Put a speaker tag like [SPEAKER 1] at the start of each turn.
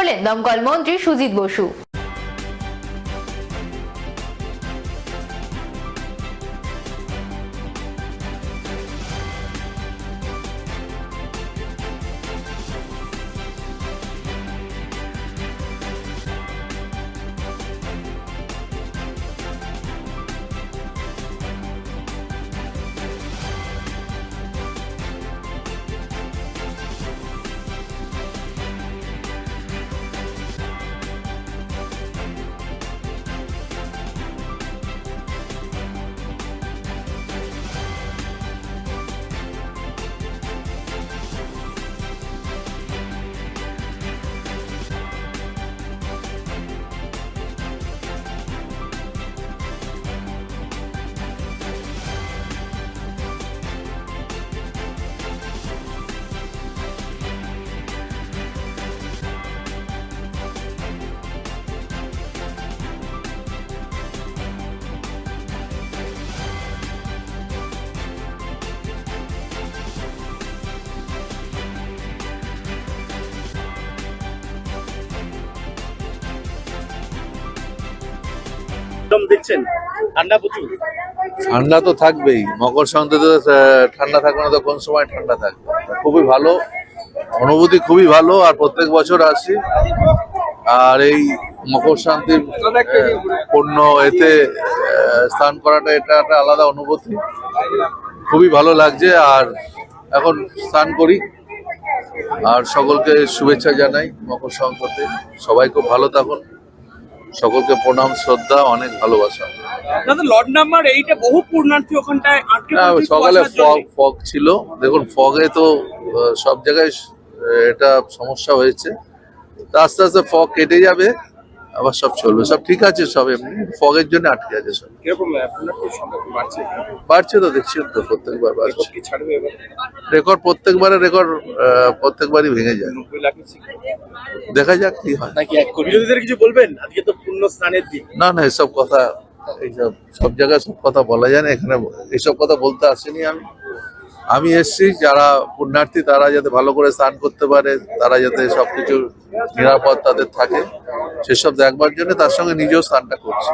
[SPEAKER 1] করেন দমকল মন্ত্রী সুজিত বসু।
[SPEAKER 2] দেখছেন ঠান্ডা প্রচুর,
[SPEAKER 3] ঠান্ডা তো থাকবেই। মকর সংক্রান্তিতে ঠান্ডা থাকবে না তো কোন সময় ঠান্ডা থাকবে? খুবই ভালো অনুভূতি, খুবই ভালো। আর প্রত্যেক বছর আসি, আর এই মকর শান্তির পূর্ণ এতে স্নান করাটা এটা একটা আলাদা অনুভূতি, খুবই ভালো লাগছে। আর এখন স্নান করি, আর সকলকে শুভেচ্ছা জানাই মকর সংক্রান্তি। সবাই খুব ভালো থাকুন, সকলকে প্রণাম, শ্রদ্ধা, অনেক ভালোবাসা।
[SPEAKER 2] লর্ড নাম্বার 8 বহু পূর্ণার্থী ওখানটায় আটকে পড়েছে।
[SPEAKER 3] সকালে ফগ ছিল, দেখুন ফগে তো সব জায়গায় এটা সমস্যা হয়েছে। তা আস্তে আস্তে ফগ কেটে যাবে, আবার সব চলবে, সব ঠিক আছে। সব এমনি ফগের জন্য আটকে আছে সব।
[SPEAKER 2] কিরকম পূর্ণার্থীর সংখ্যা বাড়ছে?
[SPEAKER 3] বাড়ছে তো, দেখছি তো প্রত্যেকবার বাড়ছে।
[SPEAKER 2] কি ছাড়বে এবার?
[SPEAKER 3] রেকর্ড প্রত্যেকবারই ভেঙে যায়।
[SPEAKER 2] 90 লাখ
[SPEAKER 3] দেখা যাক কি হয়।
[SPEAKER 2] নাকি এক কোটি? বিরোধীদের কিছু বলবেন? আজকে তো পূর্ণ স্নানের দিন।
[SPEAKER 3] না এসব কথা, এইসব সব জায়গায় সব কথা বলা যায় না। এখানে এইসব কথা বলতে আসিনি আমি এসছি যারা পুণ্যার্থী তারা যাতে ভালো করে স্নান করতে পারে, তারা যাতে সবকিছু নিরাপদ তাদের থাকে সেসব দেখবার জন্য, তার সঙ্গে নিজেও স্নানটা করছি।